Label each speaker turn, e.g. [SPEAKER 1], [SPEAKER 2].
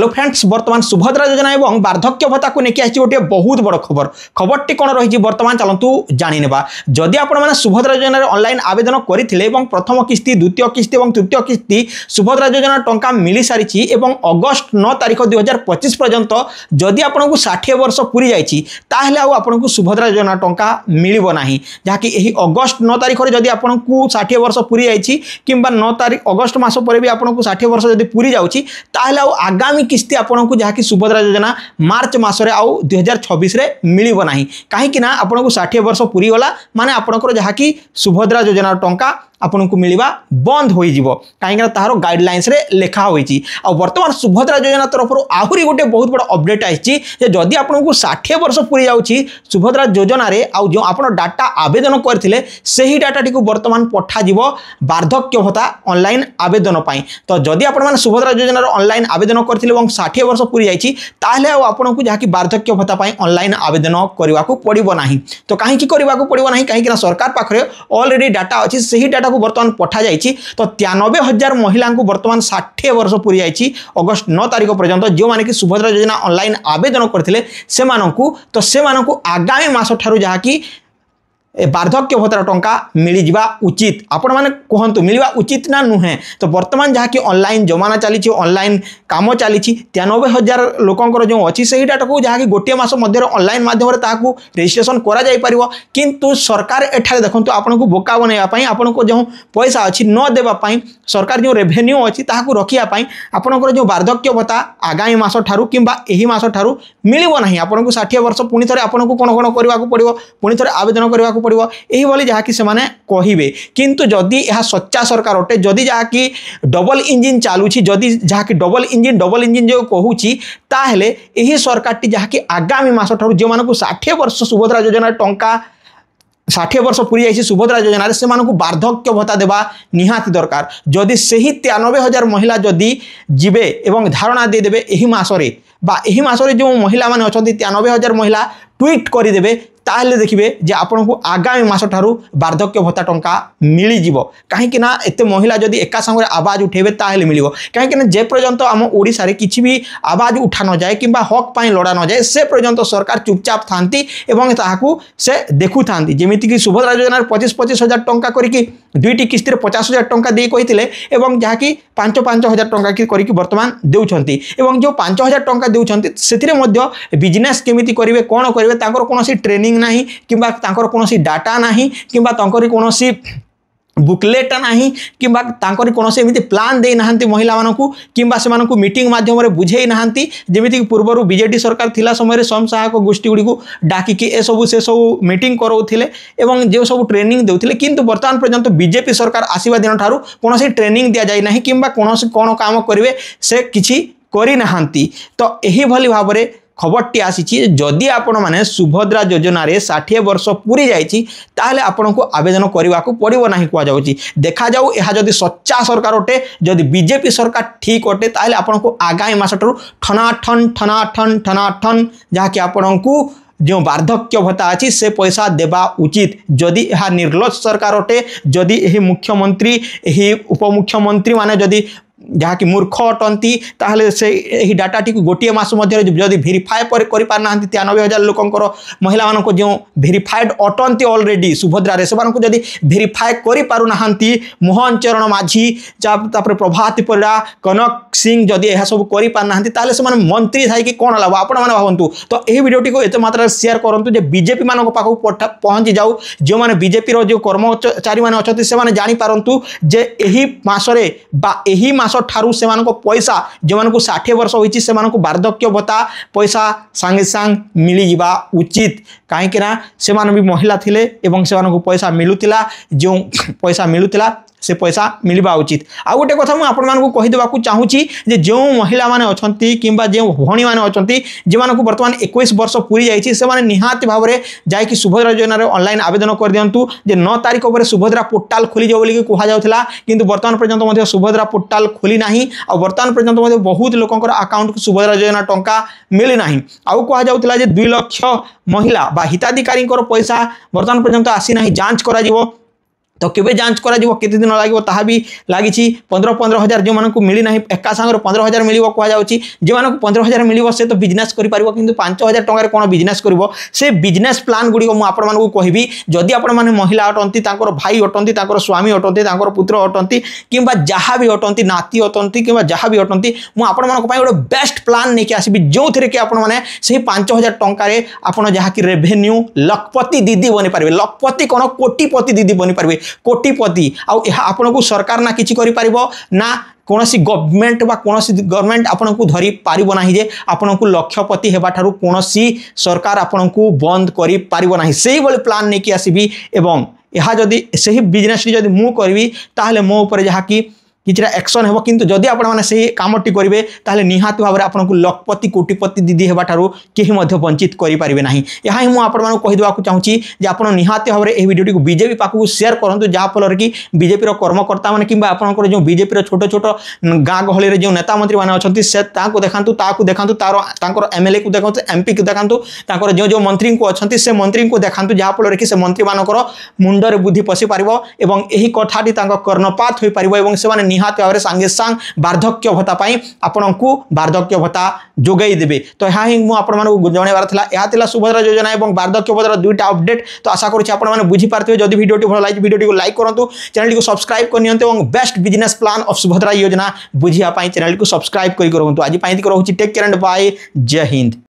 [SPEAKER 1] Hello friends, बर्तमान सुभद्रा योजना एवं वार्धक्य भत्ता को लेकिन आई गोटे बहुत बड़ खबर। खबरटी कौन रही बर्तमान चलतु जाणीने। जदि आपने सुभद्रा योजना ऑनलाइन आवेदन करते प्रथम किस्ती, द्वितीय किस्ती और तृतीय किस्ती सुभद्रा योजना टंका मिल सारी अगस्ट 9 तारिख 2025 पर्यंत जदि आपको 60 वर्ष पूरी जाइए आपको सुभद्रा योजना टंका मिलना जहाँकि अगस्ट 9 तारिख में जदि आपको 60 वर्ष पूरी जाइए कि 9 तारिख अगस्ट मास पर भी आपको 60 वर्ष जब पूरी जाऊँगी आगामी किस्ती आपको जहाँकि सुभद्रा योजना मार्च मसरे आउ 2026 रे मिलिबो नाही कहीं आपको 60 वर्ष पूरी गला माने आपनकर जहाँकि सुभद्रा योजना टंका आपन को मिलवा बंद हो कहीं तार गाइडलाइंस रे लिखा होईची। आ वर्तमान सुभद्रा योजना तरफ आहरी गोटे बहुत बड़ा अपडेट आइछि जे जदि आपको 60 वर्ष पूरी जाउछि सुभद्रा योजना रे आ जो आपन डाटा आवेदन करथिले सही डाटाटी को वर्तमान पठा जीवो वार्धक्य भत्ता ऑनलाइन आवेदन पाई। तो जदि आपन माने सुभद्रा योजना रे ऑनलाइन आवेदन करथिले এবং 60 वर्ष पूरी जाइछि ताहले आपन को जहाँकि वार्धक्य भत्ता पाई ऑनलाइन आवेदन करबा को पड़िबो नाही। तो काहे कि करबा को पड़िबो नाही कहीं सरकार पाखरे ऑलरेडी डाटा अछि सही डाटा को वर्तमान पठा जाइछि। तो 93,000 महिला को वर्तमान 60 वर्ष पूरी जाइछि अगस्त 9 तारिख पर्यंत जो माने कि सुभद्रा योजना ऑनलाइन आवेदन करथिले सेमानकु आगामी मास ठारू जहाँकि वार्धक्य भत्ता टंका मिल जावा उचित। आपण माने कहंतु मिलवा उचित ना नुहे। तो वर्तमान जहाँकि ऑनलाइन जमाना चली ऑनलाइन काम चली 93,000 लोकंकर जो अच्छी सही डाटा को जहाँकि गोटे मास मध्य ऑनलाइन माध्यम ताकू रजिस्ट्रेशन करा जाई परिवो किंतु सरकार एठारे देखंतु आपनको बोका बनैया पई आपनको जो पैसा अछि न देबा पई सरकार जो रेवेन्यू अछि ताकू रखिया पई आपनकर जो वार्धक्य भत्ता आगामी मास ठारू किंबा एही मास ठारू मिलिबो नाही। आपनको 60 वर्ष पुनी थरे आपनको कोन कोन करबा को पड़िबो पुनी थरे आवेदन करबा को पड़िबो एही बोली जहाँकि सेमाने कहिबे। किंतु जदि यह सच्चा सरकार अटे जदि जहाँकि डबल इंजिन चालुछि जदि जहाँकि डबल इंजिन जो कहूछि ताहले एही सरकारटी जहाँकि आगामी मास ठारू जो मानको 60 वर्ष सुभद्रा योजना टंका 60 वर्ष पूरी जाइए सुभद्रा योजना से वार्धक्य भत्ता देवा निहाती दरकार। जदि सही 93,000 महिला जदि जीवे एवं धारणा देदेवे एही मासरे जो महिला माने अछंती 93,000 महिला ट्वीट करदेवे ताहले देखिए जे आपन को आगामी मास ठारू वार्धक्य भत्ता टंका मिली जीवो कहीं एते महिला जदि एका संगे आवाज उठेबे ताहले मिलिबो कहीं जे पर्यंत आम ओडिसा रे किछि भी आवाज उठा न जाए किंबा हक पाई लड़ा न जाए से पर्यंत सरकार चुपचाप थांती एवं ताहाकू से देखु थांती। जेमिति कि सुभद्रा योजना 25,000 टंका करिकि दुईटी किस्ती 50,000 टंका दे कहिथिले एवं जहाँकि 5,000 टंका करिकि वर्तमान देउछंती एवं जो 5,000 टंका देउछंती सेथिरे मध्य बिजनेस केमिति करिवे कोन करिवे तांकर कोनोसी ट्रेनिंग नहीं किंबा तांकर कोनोसी डाटा नहीं किंबा तांकर कोनोसी बुकलेट नहीं किंबा तांकर कोनोसी एमिति प्लान दे नाहंती महिला मानकू किंबा से मानकू मीटिंग माध्यम रे बुझेई नाहंती। जेमिति कि पूर्वरु बीजेडी सरकार थिला समय स्वयं सहायक गोष्ठी गुडी को डाकी कि ए सब मीटिंग करौथिले एवं जे सब ट्रेनिंग देउथिले किंतु वर्तमान पर्यंत बीजेपी सरकार आसीबा दिन ठारू कोनोसी ट्रेनिंग दिया जाय नाही किंबा कोनोसी कोन काम करिवे से किछि करि नाहंती। तो एही भली भाबरे खबरटी आसी जदि आपण माने सुभद्रा योजना रे 60 वर्ष पूरी जाइछि ताहले आपण को आवेदन करबा को पड़िबो नाही कुआ जाउछि। देखा जाऊ यह जदि सच्चा सरकार अटे जदि बीजेपी सरकार ठीक अटे ताहले आपण को आगामी मास ठारू ठनाठन जहाँकि आपण को जो वार्धक्य भत्ता अच्छी से पैसा देवा उचित। जदि यह निर्लज सरकार अटे जदि यही मुख्यमंत्री यही उपमुख्यमंत्री माने जदि जहाँ कि मूर्ख अटंती ताहले से यही डाटाटी को गोटे मास मध्य जदि भेरीफाए कर पार ना 93,000 लोकंकर महिला मानक जो भेरीफाइड अटंती ऑलरेडी सुभद्रा रे सेमानक जदि भेरीफाए कर पारु नाहंती मोहन चरण माझी तापर प्रभात परिड़ा कनक सिंह जदि यह सब कर पार नाहंती ताहले से मंत्री थाई कि कोन लाभ आपण माने भावंतु। तो यही वीडियोटी को एते मात्रा शेयर करंतु जे बीजेपी मानक पाखु पहुंची जाऊ जो माने बीजेपी रो जो कर्मचारी माने अछंती से माने जानि पारंतु जे एही मासरे बा एही मास ठारू से पैसा जो मानक 60 वर्ष होइछि से वार्धक्य भत्ता पैसा सांगे सांग मिली जीवा उचित। कहीं से भी महिला थिले एवं से पैसा मिलुतिला जो पैसा मिलुतिला से पैसा मिलवा उचित। आ गोटे कथा मुझे आपको कहीदेवाक चाहूँगी जे जो महिला माने अछंती किंबा जो भौणी माने अछंती जे मानक वर्तमान 21 वर्ष पूरी जाइछि से माने निहाती भाव में जाकि सुभद्रा योजना रे ऑनलाइन आवेदन कर दियंतु जे 9 तारिख पर सुभद्रा पोर्टाल खोली जाउ बोली कहा जाउथला किंतु वर्तमान पर्यंत मध्य सुभद्रा पोर्टाल खोली नाही आ वर्तमान पर्यंत मध्य बहुत लोकंकर अकाउंट को सुभद्रा योजना टंका मिली नाही। आउ कहा जाउथला जे 2 लाख महिला बा हिताधिकारी पैसा वर्तमान पर्यंत आसी नाही जांच करा जिवो तो केबे जांच करा जिवो केते दिन लागिवो ताहा भी लागिछि 15,000 जो मानकु मिली नाही एका संगर 15,000 मिलिवो कोहा जाउछि जे मानकु 15,000 मिलिवो से तो बिजनेस करि परिवो किंतु 5,000 टंका रे कोन बिजनेस करिवो से बिजनेस प्लान गुडी को मु आपण मानकु कहिबी जदि आपण माने महिला अटंती तांकर भाई अटंती तांकर स्वामी अटंती तांकर पुत्र अटंती किंबा जहा भी अटंती नाती अटंती किंबा जहा भी अटंती मु आपण मानकु पई गोटे बेस्ट प्लान नेके आसीबी जो थरे के आपण माने से 5,000 टंका रे आपण जहा कि रेवेन्यू लखपति दीदी बनि परिबे लखपति कोन कोटिपति दीदी बनि परिबे कोटिपति आउ आपण को सरकार ना किछि करि परिबो ना कोनोसी गवर्नमेंट बा कोनोसी गवर्नमेंट आपण को धरि पारिबो नाही जे आपण को लक्षपति हेबा ठारू कोनोसी सरकार आपण को बंद करि पारिबो नाही सेही बले प्लान ने कि आसीबी एवं यहा जदी सेही बिजनेस जदी मु करबी ताहले मो ऊपर जहा कि किछरा एक्शन हेबो किंतु जदि आपण माने सेही कामटी करिवे ताहले निहात भाबरे आपण को लखपति कोटिपति दीदी हेबा ठारू केही मध्ये वंचित करि पारिबे नाही यहा ही मु आपण मानकु कहि देबा को चाहूची जे आपण निहात भाबरे एही वीडियो को बीजेपी पाकु शेयर करंतु जा फलर कि बीजेपी रो कर्मकर्ता माने किंबा आपनकर जो बीजेपी रो छोटो छोटो गां गहली रे जो नेता मंत्री माने अछंती से ताको देखांतु तारो तांकर एमएलए को देखांतु एमपी को देखांतु तांकर जो जो मंत्री को अछंती से मंत्री को देखांतु जा फलर कि से मंत्री मानकर मुंडर बुद्धि पसी पारिबो एवं एही कथाटी तांकर कर्णपात होई पारिबो एवं से माने निहात भाबरे संगे संग वार्धक्य भत्ता पाई आपनकु वार्धक्य भत्ता जोगई देबे तो यहा ही मु आपण मानकु जणेबार थिला यहा थिला सुभद्रा योजना एवं वार्धक्य भत्तार दुईटा अपडेट तो आशा करूछि आपण माने बुझी पारथिबे जदि वीडियोटी भल लाइक वीडियोटी को लाइक करंतु चैनल को सब्सक्राइब करनियंते एवं best business plan of Subhadra योजना बुझिया पाई चैनल को सब्सक्राइब करि करंतु आज पाई रहउछि टेक केयर एंड बाय जय हिंद।